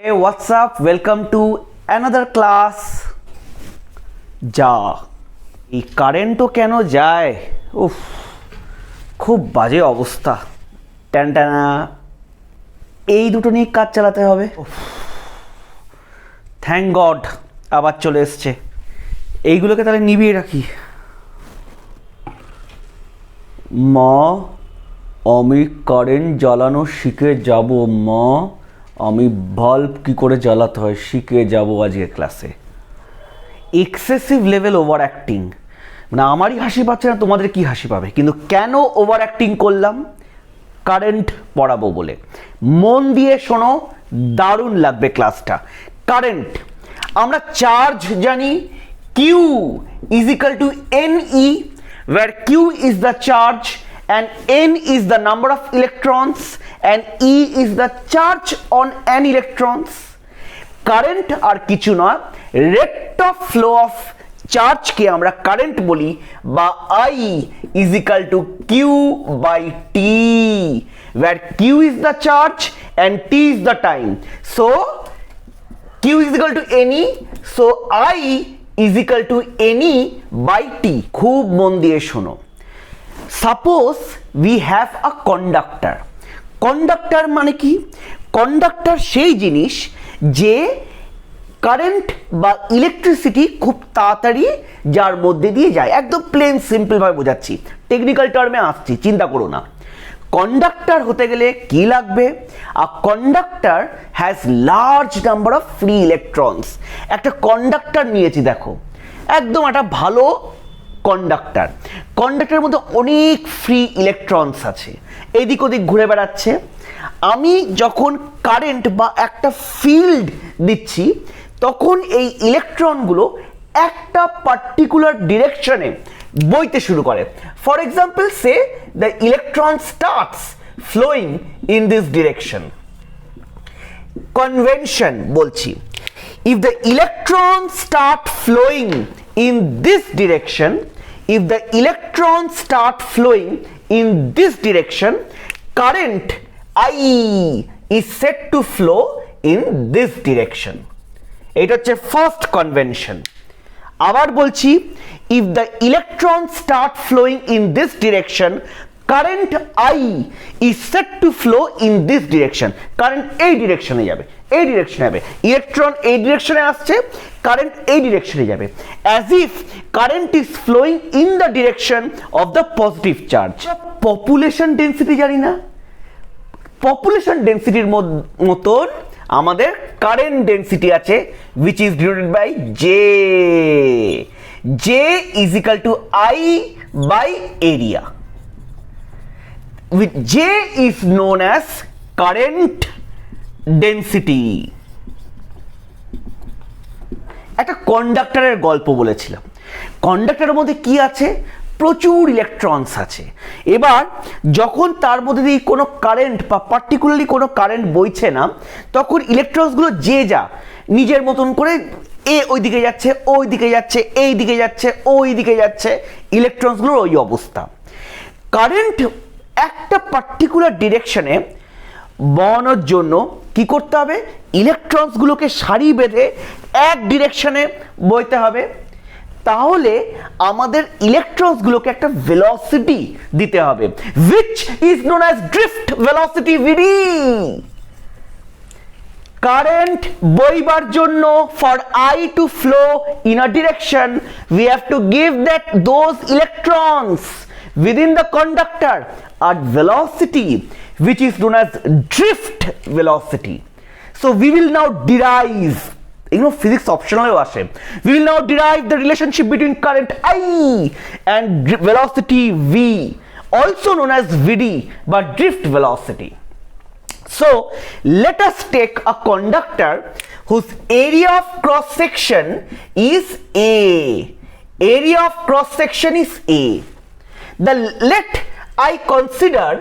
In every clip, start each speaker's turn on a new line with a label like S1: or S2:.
S1: Hey, what's up? Welcome to another class. যা এই কারেন্টও কেন যায়? উফ, খুব বাজে অবস্থা। টানটানা এই দুটো নিয়ে কাজ চালাতে হবে। থ্যাংক গড আবার চলে এসছে। এইগুলোকে তাহলে নিভিয়ে রাখি। মা, আমি কারেন্ট জ্বালানো শিখে যাব। মা, আমি বাল্ব কী করে জ্বালাতে হয় শিখে যাব আজকের ক্লাসে। এক্সেসিভ লেভেল ওভার অ্যাক্টিং, মানে আমারই হাসি পাচ্ছে না, তোমাদের কি হাসি পাবে? কিন্তু কেন ওভার অ্যাক্টিং করলাম? কারেন্ট পড়াবো বলে। মন দিয়ে শোনো, দারুণ লাগবে ক্লাসটা। কারেন্ট আমরা চার্জ জানি, q is equal to n e, where q is the charge and n is the number of electrons and e is the charge on an electrons. Current আর কিছু নয়, রেট অফ ফ্লো অফ চার্জকে আমরা current বলি, বা I is equal to q by t, where q is the charge and t is the time. So q is equal to ne, so I is equal to ne by t. খুব মন দিয়ে শোনো। Suppose we have a conductor. Conductor মানে কি? Conductor সেই জিনিস যে current বা ইলেকট্রিসিটি খুব তাড়াতাড়ি যার মধ্যে দিয়ে যায়। একদম প্লেন সিম্পলভাবে বোঝাচ্ছি, টেকনিক্যাল টার্মে আসছি, চিন্তা করো না। কন্ডাক্টর হতে গেলে কি লাগবে? A conductor has large number of free electrons. একটা কন্ডাক্টর নিয়েছি, দেখো একদম একটা ভালো কন্ডাক্টর। কন্ডাক্টরের মধ্যে অনেক ফ্রি ইলেকট্রনস আছে, এদিক ওদিক ঘুরে বেড়াচ্ছে। আমি যখন কারেন্ট বা একটা ফিল্ড দিচ্ছি, তখন এই ইলেকট্রনগুলো একটা পার্টিকুলার ডিরেকশনে বইতে শুরু করে। For example, say the electron starts flowing in this direction. Convention বলছি, if the electrons start flowing in this direction, if the electrons start flowing in this direction, current I is set to flow in this direction. এটা হচ্ছে first convention. আবার বলছি, if the electrons start flowing in this direction, current I is set to flow in this direction. Current এই ডিরেকশনে যাবে, এই ডিরেকশনে যাবে। ইলেকট্রন এই ডিরেকশনে আসছে, কারেন্ট এই ডিরেকশনে যাবে। As if current is flowing in the direction of the positive charge. Population density জানি না, পপুলেশন ডেন্সিটির মতন আমাদের কারেন্ট ডেন্সিটি আছে, which is denoted by J. J is equal to I by area. With J is known as current density. একটা কন্ডাক্টরের গল্প বলেছিলাম। কন্ডাক্টরের মধ্যে কি আছে? প্রচুর ইলেকট্রনস আছে। এবার যখন তার মধ্যে দিয়ে কোনো কারেন্ট বা পার্টিকুলারলি কোনো কারেন্ট বইছে না, তখন ইলেকট্রনসগুলো যে যা নিজের মতন করে ওই দিকে যাচ্ছে, ওই দিকে যাচ্ছে, এই দিকে যাচ্ছে, ওই দিকে যাচ্ছে, ইলেকট্রনসগুলোর ওই অবস্থা। কারেন্ট একটা পার্টিকুলার ডিরেকশনে বওয়ানোর জন্য কি করতে হবে? ইলেকট্রনসগুলোকে সারি বেঁধে এক ডিরেকশনে বইতে হবে। তাহলে আমাদের ইলেকট্রনসগুলোকে একটা ভেলোসিটি দিতে হবে, which is known as drift velocity VD. Current বইবার জন্য, for I to flow in a direction, we have to give that those electrons within the conductor at velocity which is known as drift velocity. So we will now derive, physics optional আসে, we will now derive the relationship between current I and velocity V, also known as VD, but drift velocity. So let us take a conductor whose area of cross section is A. Area of cross section is A. Let I consider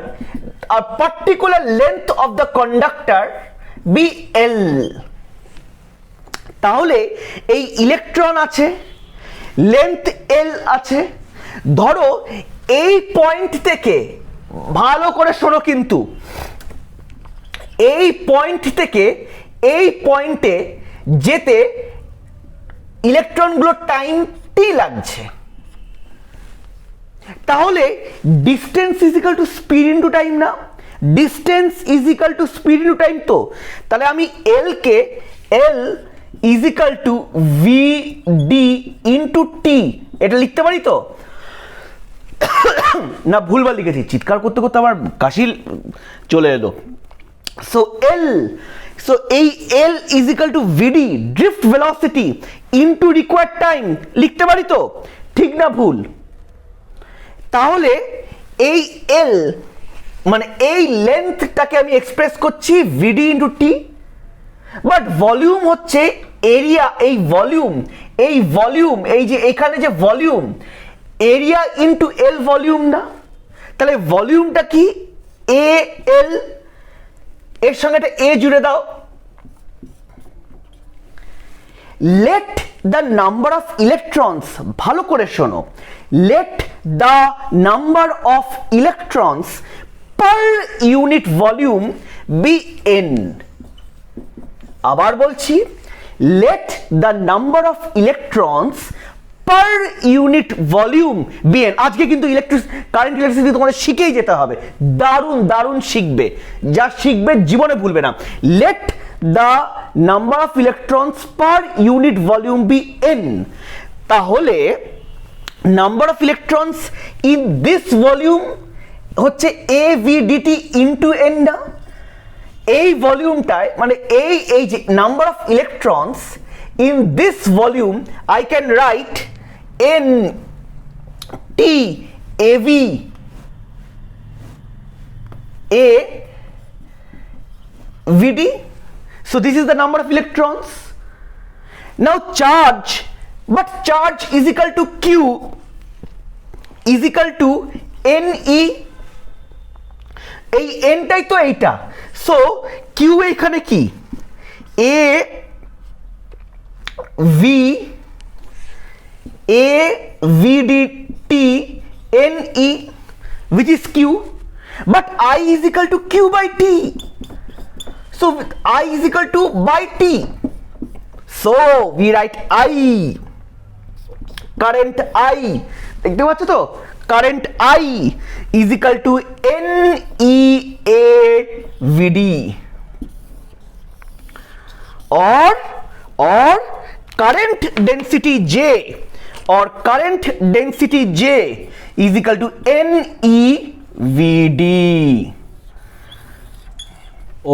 S1: a particular length of the conductor be L. তাহলে এই electron আছে, length L আছে। ধরো এই point থেকে, ভালো করে শোনো কিন্তু, এই পয়েন্ট থেকে এই পয়েন্টে যেতে ইলেকট্রনগুলোর টাইম টি লাগছে, তাহলে distance is equal to speed into time না? Distance is equal to speed into time. তো তাহলে আমি এল কে L is equal to V D into T এটা লিখতে পারি তো? না ভুলভাল লিখেছি, চিৎকার করতে করতে আমার কাশি চলে এলো। সো এই l is equal to vd drift velocity into required time লিখতে পারি তো? ঠিক না ভুল? তাহলে এই এল মানে এই লেন্থটাকে আমি এক্সপ্রেস করছি ভিডি ইনটু টি, বাট ভলিউম হচ্ছে এরিয়া। এই ভলিউম এই যে এখানে যে ভলিউম, এরিয়া ইনটু এল ভলিউম না? তাহলে ভলিউমটা কি? এ এল, এর সঙ্গে একটা এ জুড়ে দাও। Let the number of electrons, ভালো করে শোনো, let the number of electrons per unit volume be n. আবার বলছি, let the number of electrons per unit volume be n. আজকে কিন্তু কারেন্ট ইলেকট্রিসিটি তোমাদের শিখেই যেতে হবে, দারুণ শিখবে, যা শিখবে জীবনে ভুলবে না। Let the number of electrons per unit volume be N. তাহলে number of electrons in this volume হচ্ছে A V D T into N না? এই ভলিউমটায় মানে এই যে number of electrons in this volume I can write N T A V A V D. So this is the number of electrons. Now charge, but charge is equal to Q is equal to NE. এই এনটাই তো এইটা। So Q এখানে কি? A V D T N E which is Q, but I is equal to Q by T. So I is equal to by T. So we write I, current I, দেখতে পাচ্ছ তো? Current I is equal to NEA VD, or current density J, or current density J is equal to NEVD.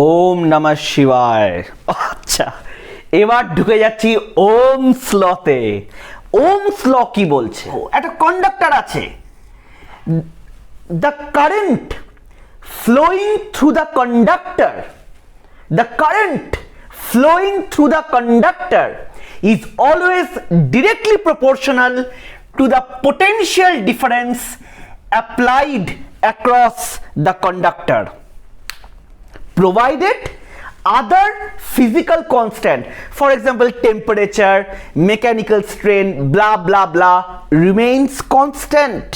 S1: ওম নমঃ শিবায়। আচ্ছা, এবার ঢুকে যাচ্ছি ohms লতে। Ohm's law কি বলছে? একটা কন্ডাক্টর আছে, the current flowing through the conductor, the current flowing through the conductor is always directly proportional to the potential difference applied across the conductor, provided other physical constant, for example temperature, mechanical strain, blah blah blah, remains constant.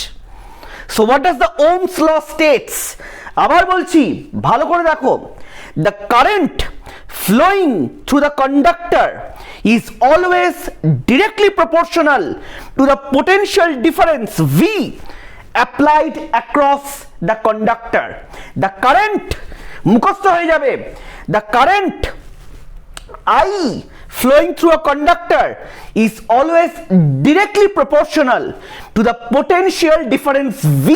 S1: So what does the Ohm's law states? আবার বলছি, ভালো করে দেখো, the current flowing through the conductor is always directly proportional to the potential difference V applied across the conductor. The current মুখস্থ হয়ে যাবে, the current I flowing through a conductor is always directly proportional to the potential difference V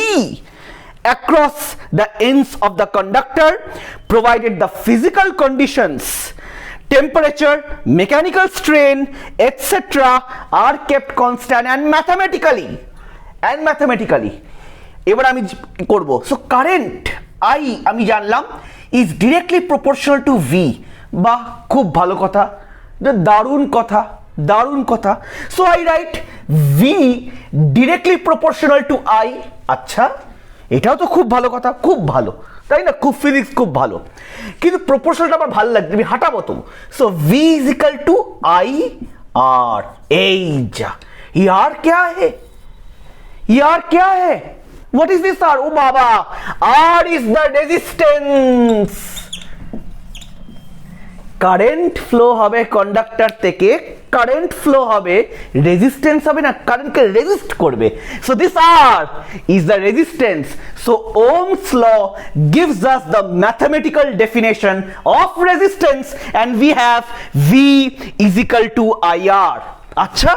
S1: across the ends of the conductor, provided the physical conditions, temperature, mechanical strain, etc. are kept constant and mathematically এবার আমি করব। So current I আমি জানলাম is directly proportional to V। বাহ, খুব ভালো কথা, দারুণ কথা। So I write V directly proportional to I। আচ্ছা, এটাও তো খুব ভালো কথা, খুব ভালো, তাই না? খুব ফিজিক্স খুব ভালো, কিন্তু প্রপোর্শনালটা আমার ভালো লাগছে, আমি হাঁটাবো তো। So V is equal to I R। এই যা, यार क्या है? What is this R? Oh baba, R is the resistance। Current flow হবে কন্ডাক্টর থেকে, কারেন্ট ফ্লো হবে, রেজিস্ট্যান্স হবে না, কারেন্টকে রেজিস্ট করবে। So this R is the resistance. So Ohm's law gives us the mathematical definition of resistance and we have V is equal to IR। আচ্ছা,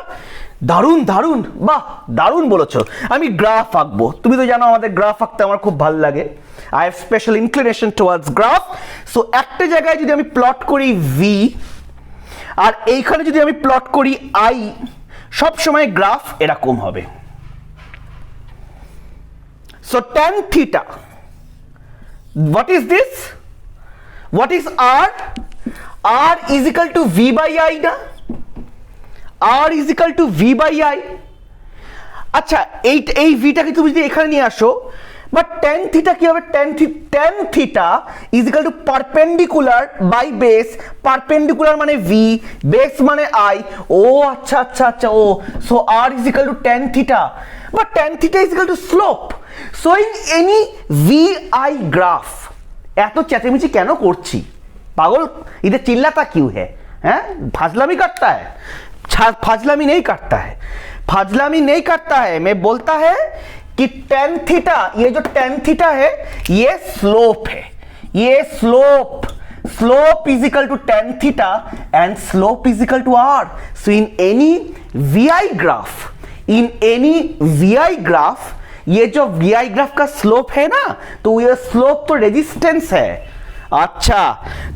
S1: দারুণ দারুণ, বাহ দারুণ বলেছো। আমি গ্রাফ আঁকবো, তুমি তো জানো আমাদের গ্রাফ আঁকতে আমার খুব ভালো লাগে। I have special inclination towards graph। So একটা জায়গায় যদি আমি প্লট করি V, আর এইখানে যদি আমি প্লট করি I, সব সময় গ্রাফ এরকম হবে। So tan theta, what is this? What is R? R is equal to V by I না? R is equal to V by I। আচ্ছা, এই ভিটাকে তুমি যদি এখানে নিয়ে আসো, বাট tan theta কি হবে? tan theta is equal to perpendicular by base, perpendicular মানে V, base মানে I। ও আচ্ছা আচ্ছা আচ্ছা, ও so R is equal to tan theta, but tan theta is equal to slope। So in any VI graph, এত চেঁচামেচি কেন করছি পাগল? इधर चिल्लाता क्यों है? हैं, फाजलामी करता है? फाजलामी नहीं करता है, फाजलामी नहीं करता है। मैं बोलता है कि tan थीटा, ये जो tan थीटा है ये स्लोप है, ये slope is equal to tan theta and slope is equal to R। So in any VI graph, ये जो VI ग्राफ का स्लोप है ना, तो ये स्लोप तो रेजिस्टेंस है। अच्छा,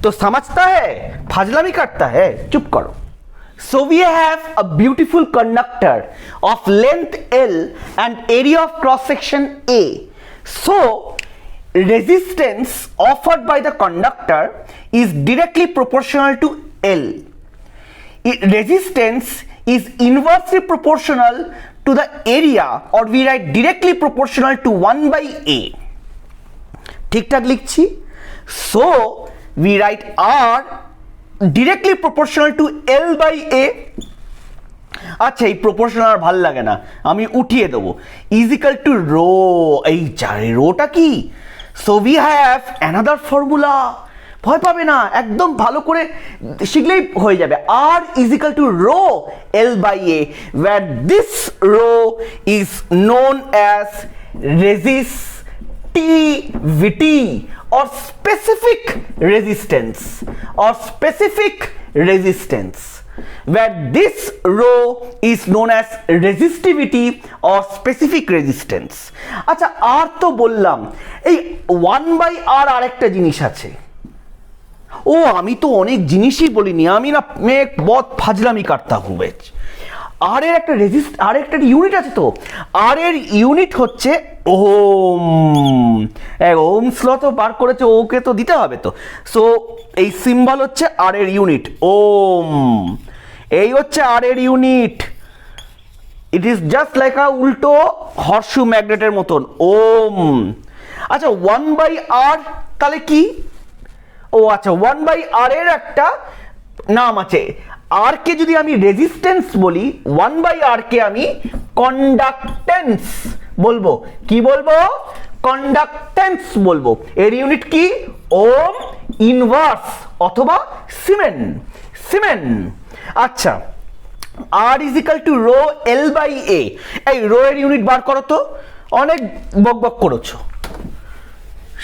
S1: तो समझता है, फाजलामी करता है, चुप करो। So we have a beautiful conductor of length L and area of cross section A. So resistance offered by the conductor is directly proportional to L. Resistance is inversely proportional to the area, or we write directly proportional to 1 by A। ठीक ठाक लिखছি। So we write R directly proportional to L by A। আচ্ছা, এই proportional আর ভাল লাগে না, আমি উঠিয়ে দেবো, ইজ ইকাল টু রো। এই চারে রোটা কি? So we have another formula. ভয় পাবে না, একদম ভালো করে শিখলেই হয়ে যাবে। R is equal to rho L by A, where this rho is known as resistivity or specific resistance, where this rho is known as resistivity or specific resistance। আচ্ছা, আর তো বললাম, এই 1 by R আরেকটা জিনিস আছে। ও আমি তো অনেক জিনিসই বলিনি, আমি না मैं बहुत फाजलामी करता हूँ। আর এর একটা আর একটা ইউনিট আছে, তো আর এর ইউনিট হচ্ছে ওহম। ওহমস ল তো বার করেছে, ওকে তো দিতে হবে তো। সো এই সিম্বল হচ্ছে আর এর ইউনিট, ওম। এই হচ্ছে আর এর unit. It is just like আ উল্টো হর্ষু ম্যাগনেটের মতন, ওম। আচ্ছা, 1 বাই আর তাহলে কি? ও আচ্ছা, 1 বাই আর এর একটা নাম আছে। আর কে যদি আমি রেজিস্ট্যান্স বলি, 1 বাই আর কে আমি কন্ডাক্টেন্স বলবো। কি বলবো? কন্ডাক্টেন্স বলবো। এর ইউনিট কি? ওম ইনভার্স অথবা সিমেন। আচ্ছা, R is equal to rho L by A. এই রো এর ইউনিট বার করো তো, অনেক বকবক করেছো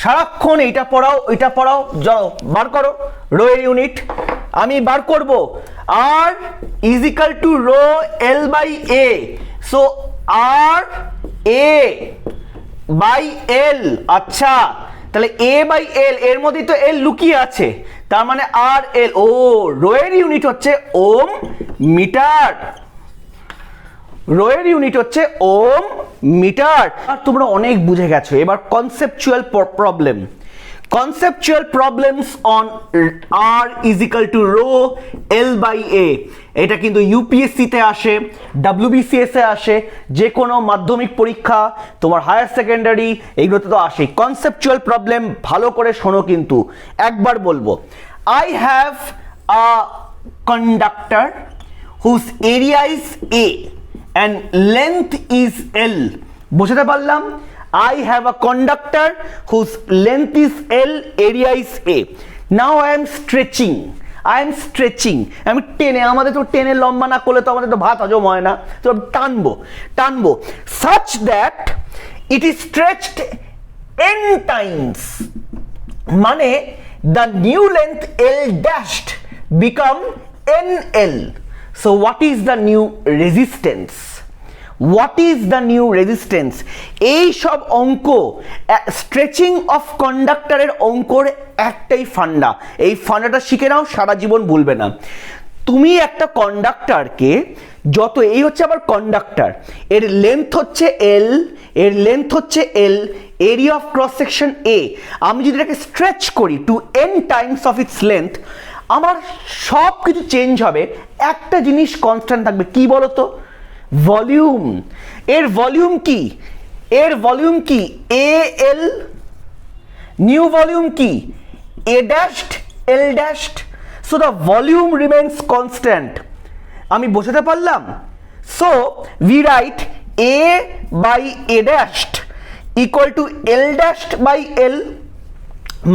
S1: সারাক্ষণ, এইটা পড়াও ওইটা পড়াও, যাও বার করো রো এর ইউনিট। আমি বার করব R is equal to rho L by A. So R A by L. আচ্ছা, তাহলে এ বাই এল, এর মধ্যেই তো এল লুকিয়ে আছে, তার মানে আর এল। ও রো এর ইউনিট হচ্ছে ওম মিটার, রো এর ইউনিট হচ্ছে ওম মিটার। আর তোমরা অনেক বুঝে গেছো। এবার conceptual problems on R is equal to rho L by A. এটা কিন্তু ইউপিএসসি তে আসে, ডাব্লিউবিসিএস এ আসে, যে কোনো মাধ্যমিক পরীক্ষা, তোমার হায়ার সেকেন্ডারি, এইগুলোতে তো আসে। কনসেপচুয়াল প্রবলেম ভালো করে শোনো, কিন্তু একবার বলবো। I have a conductor whose area is A and length is L। বুঝতে পারলাম? I have a conductor whose length is L, area is A. Now I am stretching, I am stretching, আমি টেনে, আমাদের তো টেনে লম্বা না করলে তো আমাদের তো ভাত হজম হয় না, তো টানবো টানবো, such that it is stretched n times, মানে the new length L dashed become NL. So what is the new resistance? What is the new resistance? এই সব অঙ্ক, স্ট্রেচিং অফ কন্ডাক্টরের অঙ্কর একটাই ফান্ডা, এই ফান্ডাটা শিখে নাও, সারা জীবন ভুলবে না। তুমি একটা কন্ডাক্টরকে যত, এই হচ্ছে আবার কন্ডাক্টর, এর লেন্থ হচ্ছে এল, এর লেন্থ হচ্ছে l, area of cross section A, আমি যদি এটাকে স্ট্রেচ করি to n times of its length, আমার সব কিছু চেঞ্জ হবে, একটা জিনিস কনস্ট্যান্ট থাকবে, কি বলো তো? ভলিউম। এর ভলিউম কি? এর ভলিউম কি? এ এল। নিউ ভলিউম কি? A dashed L dashed. So the volume remains constant. আমি বোঝাতে পারলাম? So we write A by A dashed equal to L dashed by L,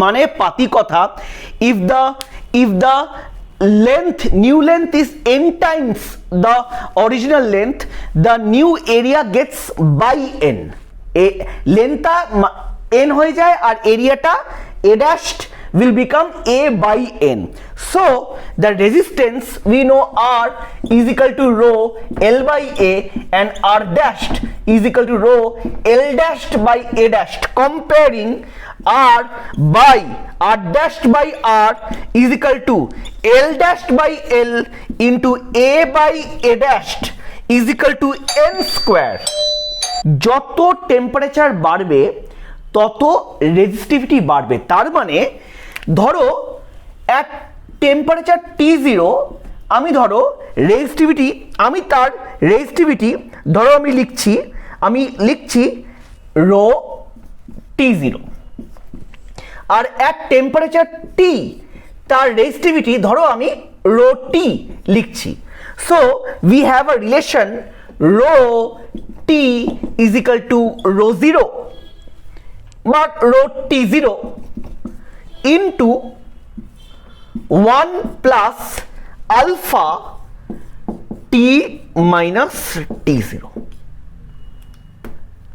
S1: মানে পাতি কথা, if the length, new length is n times the original length, the new area gets by n, লেন্থটা n হয়ে যায় আর এরিয়াটা a dashed will become a by n. So the resistance we know R is equal to rho L by A, and R dashed is equal to rho L dashed by A dashed. Comparing R by R dashed by R is equal to L dashed by L into A by A dashed is equal to n square. যত temperature বাড়বে তত resistivity বাড়বে। তার মানে ধরো এক temperature T0, আমি ধরো রেজিস্টিভিটি, আমি তার রেজিস্টিভিটি ধরো আমি লিখছি রো T0, আর এক টেম্পারেচার T, তার রেজিস্টিভিটি ধরো আমি রো টি লিখছি। So we have a relation rho T is equal to rho zero বা rho T0 into 1 plus alpha T minus T0।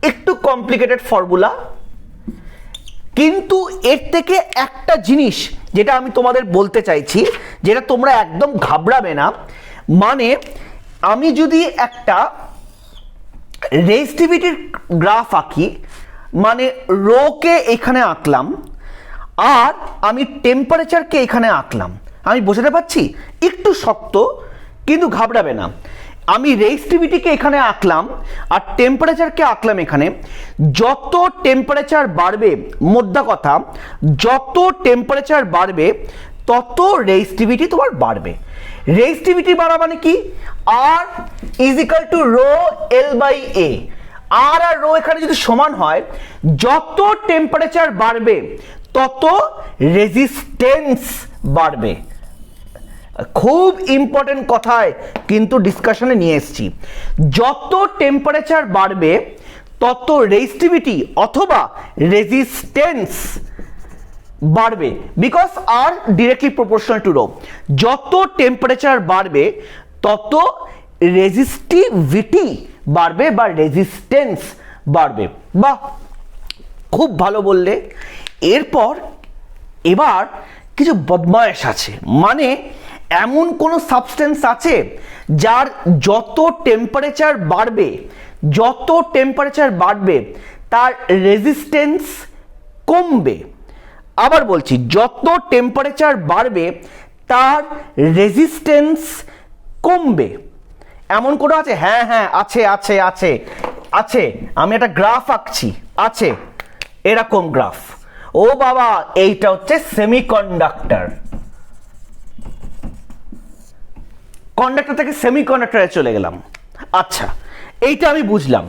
S1: একটু কমপ্লিকেটেড ফর্মুলা, কিন্তু এর থেকে একটা জিনিস যেটা আমি তোমাদের বলতে চাইছি, যেটা তোমরা একদম ঘাবড়াবে না, মানে আমি যদি একটা রেজিস্টিভিটির গ্রাফ আঁকি, মানে রোকে এখানে আঁকলাম আর আমি টেম্পারেচারকে এখানে আঁকলাম, আমি বোঝাতে পারছি? একটু শক্ত, কিন্তু ঘাবড়াবে না। আমি রেজিস্টিভিটিকে এখানে আঁকলাম আর টেম্পারেচারকে আঁকলাম এখানে। যত টেম্পারেচার বাড়বে, মোদ্দা কথা, যত টেম্পারেচার বাড়বে তত রেজিস্টিভিটি তোমার বাড়বে। রেজিস্টিভিটি বাড়া মানে কি? R is equal to rho L by A. আর আর রো এখানে যদি সমান হয়, যত টেম্পারেচার বাড়বে তত রেজিস্ট্যান্স বাড়বে। খুব ইম্পর্টেন্ট কথায় কিন্তু ডিসকাশনে নিয়ে এসেছি। যত টেম্পারেচার বাড়বে তত রেজিস্টিভিটি অথবা রেজিস্ট্যান্স বাড়বে, because R directly proportional to rho. যত টেম্পারেচার বাড়বে তত রেজিস্টিভিটি বাড়বে বা রেজিস্ট্যান্স বাড়বে। বাহ, খুব ভালো বললে। এবার কিছু বদমায়েশ আছে, মানে এমন কোনো সাবস্টেন্স আছে যার যত টেম্পারেচার বাড়বে তার রেজিস্ট্যান্স কমবে। আবার বলছি, যত টেম্পারেচার বাড়বে তার রেজিস্ট্যান্স কমবে। এমন কোনো আছে? হ্যাঁ হ্যাঁ আছে আছে আছে আছে। আমি একটা গ্রাফ আঁকছি, আছে এরকম গ্রাফ। ও বাবা, এইটা হচ্ছে সেমিকন্ডাক্টর। কন্ডাক্টর থেকে সেমিকন্ডাক্টরে চলে গেলাম। আচ্ছা, এইটা আমি বুঝলাম।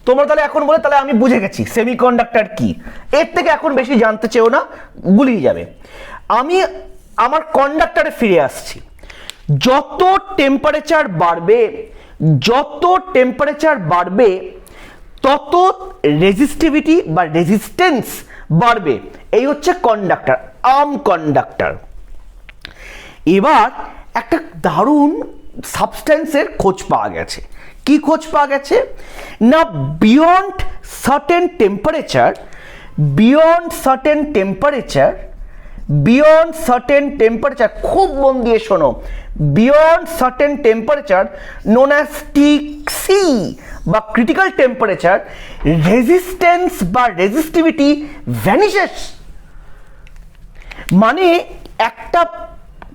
S1: তোমরা তাহলে এখন বলে, তাহলে আমি বুঝে গেছি সেমিকন্ডাক্টর কি। এর থেকে এখন বেশি জানতে চেও না, গুলিয়ে যাবে। আমি আমার কন্ডাক্টরে ফিরে আসছি। যত টেম্পারেচার বাড়বে তত রেজিস্টিভিটি বা রেজিস্ট্যান্স বাড়বে। এই হচ্ছে কন্ডাক্টর, আর্ম কন্ডাক্টর। এবার একটা দারুণ সাবস্টেন্সের খোঁজ পাওয়া গেছে। কি খোঁজ পাওয়া গেছে না, বিয়ন্ড সার্টেন টেম্পারেচার খুব মন দিয়ে শোনো, beyond certain temperature known as TC বা ক্রিটিক্যাল টেম্পারেচার, রেজিস্ট্যান্স বা রেজিস্টিভিটি ভ্যানিশেস। মানে একটা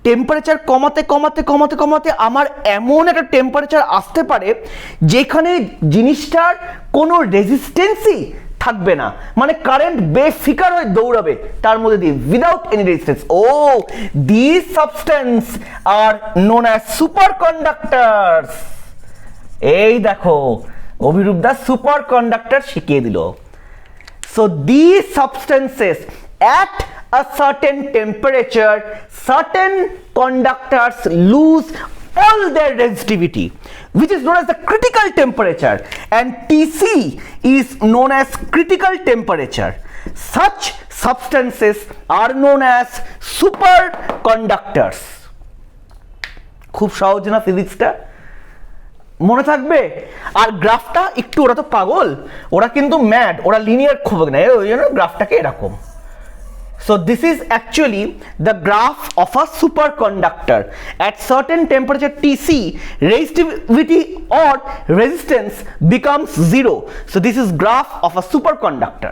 S1: টেম্পারেচার কমাতে আমার এমন একটা টেম্পারেচার আসতে পারে যেখানে জিনিসটার কোনো রেজিস্ট্যান্সই থাকবে না, মানে কারেন্ট বেফিকার হয়ে দৌড়াবে তার মধ্যে দিয়ে, উইদাউট এনি রেজিস্ট্যান্স। ও this substance are known as superconductors. এই দেখো অভিরূপ দা সুপার কন্ডাক্টর শিখিয়ে দিল। So these substances at a certain temperature, certain conductors lose all their resistivity, which is known as the critical temperature, and Tc is known as critical temperature. Such substances are known as superconductors. খুব সহজ না ফিজিক্সটা, মনে থাকবে? আর গ্রাফটা একটু, ওরা তো পাগল, ওরা কিন্তু ম্যাড, ওরা লিনিয়ার খুব না, ওই জন্য গ্রাফটাকে এরকম। So this is actually the graph of a superconductor. At certain temperature Tc, resistivity or resistance becomes zero. So this is graph of a superconductor.